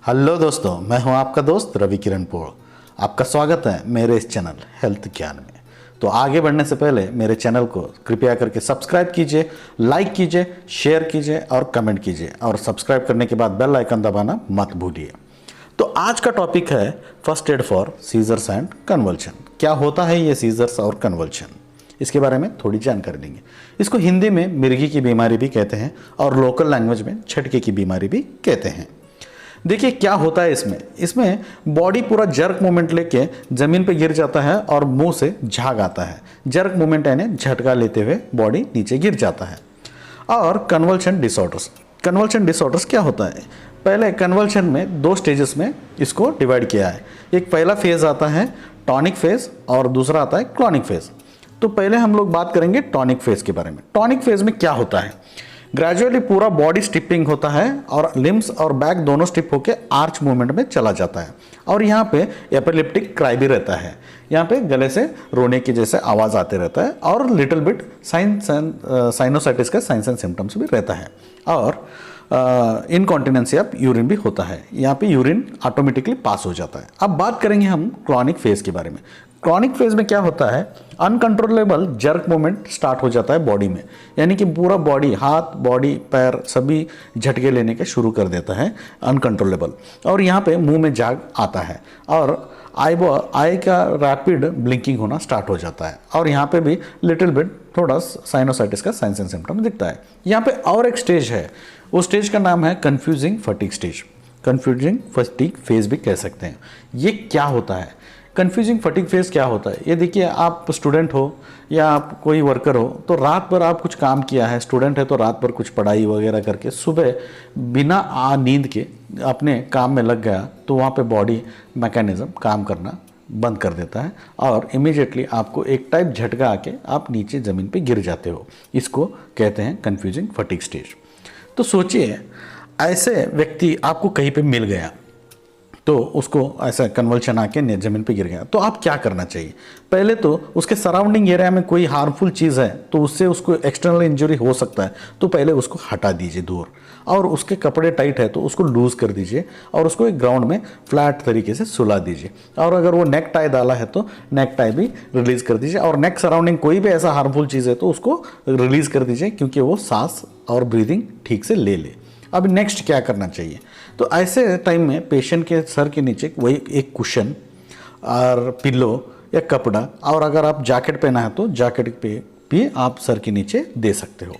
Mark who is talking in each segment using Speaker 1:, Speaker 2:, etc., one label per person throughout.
Speaker 1: Hello दोस्तों, मैं हूं आपका दोस्त रवि किरण पोल। आपका स्वागत है मेरे इस चैनल हेल्थ ज्ञान में। तो आगे बढ़ने से पहले मेरे चैनल को कृपया करके सब्सक्राइब कीजिए, लाइक कीजिए, शेयर कीजिए और कमेंट कीजिए, और सब्सक्राइब करने के बाद बेल आइकन दबाना मत भूलिए। तो आज का टॉपिक है first aid for seizures and convulsion. क्या होता है ये सीजर्स और कन्वल्शन, इसके बारे में थोड़ी जानकारी देंगे। इसको हिंदी में मिर्गी की बीमारी भी कहते हैं और लोकल लैंग्वेज में झटके की बीमारी भी कहते हैं। देखिए क्या होता है इसमें बॉडी पूरा जर्क मूवमेंट लेके जमीन पे गिर जाता है और मुंह से झाग आता है। जर्क मूवमेंट यानी झटका लेते हुए बॉडी नीचे गिर जाता है। और कन्वल्शन डिसऑर्डर्स क्या होता है? पहले कन्वल्शन में दो स्टेजेस में इसको डिवाइड किया है। एक पहला फेज आता है टॉनिक फेज और दूसरा आता है क्लॉनिक फेज। तो पहले हम लोग बात करेंगे टॉनिक फेज के बारे में। टॉनिक फेज में क्या होता है? ग्रेजुअली पूरा बॉडी स्टिपिंग होता है और लिम्स और बैक दोनों स्टिप होके आर्च मूवमेंट में चला जाता है। और यहाँ पे एपिलेप्टिक क्राई भी रहता है। यहाँ पे गले से रोने की जैसे आवाज़ आते रहता है और लिटिल बिट साइनोसाइटिस का साइंस एंड सिम्टम्स भी रहता है। और इनकॉन्टिनेंसी ऑफ यूरिन भी होता है। यहाँ पे यूरिन ऑटोमेटिकली पास हो जाता है। अब बात करेंगे हम क्रॉनिक फेज के बारे में। क्रॉनिक फेज में क्या होता है? अनकंट्रोलेबल जर्क मूवमेंट स्टार्ट हो जाता है बॉडी में, यानी कि पूरा बॉडी, हाथ, बॉडी, पैर सभी झटके लेने के शुरू कर देता है अनकंट्रोलेबल। और यहाँ पे मुंह में झाग आता है और आई का रैपिड ब्लिंकिंग होना स्टार्ट हो जाता है। और यहाँ पे भी लिटिल बिट थोड़ा साइनोसाइटिस का साइंस एंड सिम्टम दिखता है। यहाँ पे और एक स्टेज है, उस स्टेज का नाम है confusing fatigue stage. Confusing fatigue phase भी कह सकते हैं। ये क्या होता है? कंफ्यूजिंग फटीग फेज क्या होता है? ये देखिए, आप स्टूडेंट हो या आप कोई वर्कर हो, तो रात भर आप कुछ काम किया है, स्टूडेंट है तो रात भर कुछ पढ़ाई वगैरह करके सुबह बिना नींद के अपने काम में लग गया, तो वहाँ पे बॉडी मैकेनिज्म काम करना बंद कर देता है और इमीडिएटली आपको एक टाइप झटका आके आप नीचे ज़मीन पे गिर जाते हो। इसको कहते हैं कंफ्यूजिंग फटीग स्टेज। तो सोचिए, ऐसे व्यक्ति आपको कहीं पे मिल गया, तो उसको ऐसा कन्वल्शन आके ज़मीन पे गिर गया, तो आप क्या करना चाहिए? पहले तो उसके सराउंडिंग एरिया में कोई हार्मफुल चीज़ है तो उससे उसको एक्सटर्नल इंजरी हो सकता है, तो पहले उसको हटा दीजिए दूर। और उसके कपड़े टाइट है तो उसको लूज़ कर दीजिए और उसको एक ग्राउंड में फ्लैट तरीके से सुला दीजिए। और अगर वो नेक टाई डाला है तो नेक टाई भी रिलीज़ कर दीजिए। और नेक सराउंडिंग कोई भी ऐसा हार्मफुल चीज़ है तो उसको रिलीज़ कर दीजिए, क्योंकि वो सांस और ब्रीदिंग ठीक से ले ले। अब नेक्स्ट क्या करना चाहिए? तो ऐसे टाइम में पेशेंट के सर के नीचे वही एक कुशन और पिल्लो या कपड़ा, और अगर आप जैकेट पहना है तो जैकेट पे भी आप सर के नीचे दे सकते हो।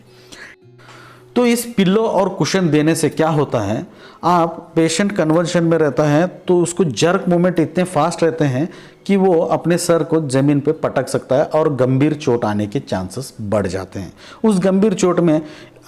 Speaker 1: तो इस पिल्लो और कुशन देने से क्या होता है, आप पेशेंट कन्वल्शन में रहता है तो उसको जर्क मूवमेंट इतने फास्ट रहते हैं कि वो अपने सर को ज़मीन पे पटक सकता है और गंभीर चोट आने के चांसेस बढ़ जाते हैं। उस गंभीर चोट में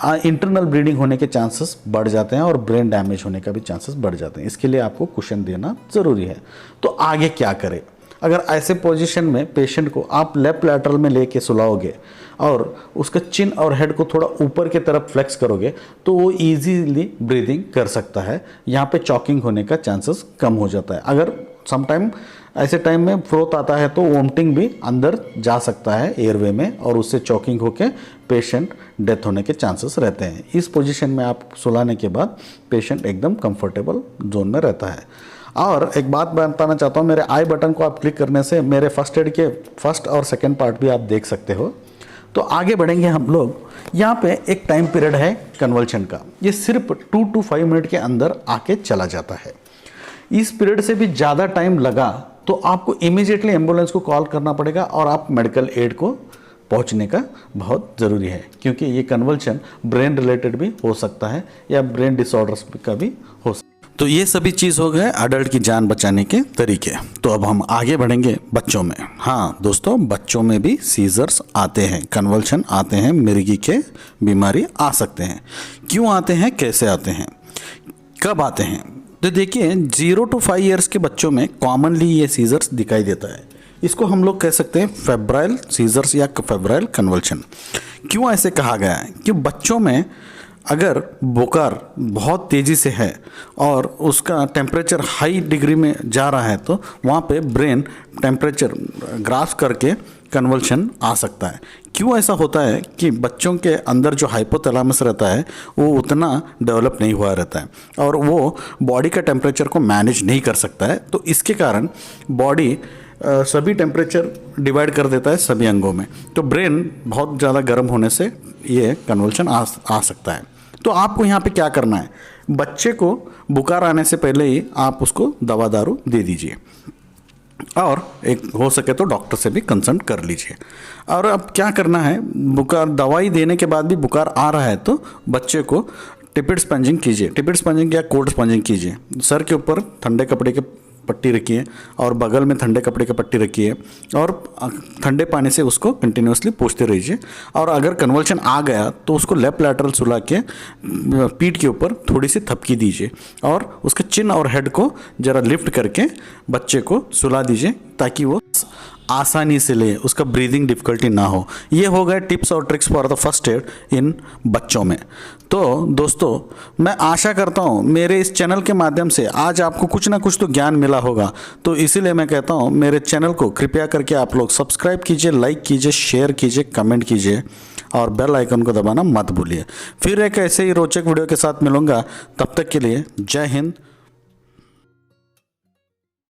Speaker 1: इंटरनल ब्लीडिंग होने के चांसेस बढ़ जाते हैं और ब्रेन डैमेज होने का भी चांसेस बढ़ जाते हैं। इसके लिए आपको कुशन देना ज़रूरी है। तो आगे क्या करें? अगर ऐसे पोजीशन में पेशेंट को आप लेफ्ट लैटरल में लेके सुलाओगे और उसका चिन और हेड को थोड़ा ऊपर की तरफ फ्लेक्स करोगे तो वो इजीली ब्रीदिंग कर सकता है। यहाँ पे चॉकिंग होने का चांसेस कम हो जाता है। अगर समटाइम ऐसे टाइम में फ्रोथ आता है तो वोमिटिंग भी अंदर जा सकता है एयरवे में और उससे चॉकिंग होके पेशेंट डेथ होने के चांसेस रहते हैं। इस पोजीशन में आप सुलाने के बाद पेशेंट एकदम कंफर्टेबल जोन में रहता है। और एक बात बताना चाहता हूँ, मेरे आई बटन को आप क्लिक करने से मेरे फर्स्ट एड के फर्स्ट और सेकेंड पार्ट भी आप देख सकते हो। तो आगे बढ़ेंगे हम लोग। यहाँ पे एक टाइम पीरियड है कन्वल्शन का, ये सिर्फ 2 to 5 मिनट के अंदर आके चला जाता है। इस पीरियड से भी ज़्यादा टाइम लगा तो आपको इमीडिएटली एम्बुलेंस को कॉल करना पड़ेगा और आप मेडिकल एड को पहुंचने का बहुत ज़रूरी है, क्योंकि ये कन्वल्शन ब्रेन रिलेटेड भी हो सकता है या ब्रेन डिसऑर्डर्स का भी हो सकता है। तो ये सभी चीज़ हो गए अडल्ट की जान बचाने के तरीके। तो अब हम आगे बढ़ेंगे बच्चों में। हाँ दोस्तों, बच्चों में भी सीजर्स आते हैं, कन्वल्शन आते हैं, मिर्गी के बीमारी आ सकते हैं। क्यों आते हैं, कैसे आते हैं, कब आते हैं? तो देखिए, 0 to 5 ईयर्स के बच्चों में कॉमनली ये सीजर्स दिखाई देता है। इसको हम लोग कह सकते हैं फेब्राइल सीजर्स या फेब्राइल कन्वल्शन। क्यों ऐसे कहा गया है? कि बच्चों में अगर बुखार बहुत तेज़ी से है और उसका टेम्परेचर हाई डिग्री में जा रहा है तो वहाँ पे ब्रेन टेम्परेचर ग्राफ करके कन्वल्शन आ सकता है। क्यों ऐसा होता है कि बच्चों के अंदर जो हाइपोथैलेमस रहता है वो उतना डेवलप नहीं हुआ रहता है और वो बॉडी का टेम्परेचर को मैनेज नहीं कर सकता है। तो इसके कारण बॉडी सभी टेम्परेचर डिवाइड कर देता है सभी अंगों में। तो ब्रेन बहुत ज़्यादा गर्म होने से ये कन्वल्शन आ सकता है। तो आपको यहाँ पे क्या करना है, बच्चे को बुखार आने से पहले ही आप उसको दवा दारू दे दीजिए और एक हो सके तो डॉक्टर से भी कंसल्ट कर लीजिए। और अब क्या करना है, बुखार दवाई देने के बाद भी बुखार आ रहा है तो बच्चे को टिपिड स्पंजिंग कीजिए। टिपिड स्पंजिंग या कोल्ड स्पंजिंग कीजिए। सर के ऊपर ठंडे कपड़े के पट्टी रखिए और बगल में ठंडे कपड़े की पट्टी रखिए और ठंडे पानी से उसको कंटिन्यूसली पोंछते रहिए। और अगर कन्वल्शन आ गया तो उसको लेफ्ट लैटरल सुला के पीठ के ऊपर थोड़ी सी थपकी दीजिए और उसके चिन और हेड को ज़रा लिफ्ट करके बच्चे को सुला दीजिए ताकि वो आसानी से ले, उसका ब्रीदिंग डिफ़िकल्टी ना हो। ये हो गए टिप्स और tricks for the first aid in बच्चों में। तो दोस्तों, मैं आशा करता हूँ मेरे इस चैनल के माध्यम से आज आपको कुछ ना कुछ तो ज्ञान मिला होगा। तो इसीलिए मैं कहता हूँ मेरे चैनल को कृपया करके आप लोग सब्सक्राइब कीजिए, लाइक कीजिए, शेयर कीजिए, कमेंट कीजिए और बेल आइकन को दबाना मत भूलिए। फिर एक ऐसे ही रोचक वीडियो के साथ मिलूँगा। तब तक के लिए जय हिंद,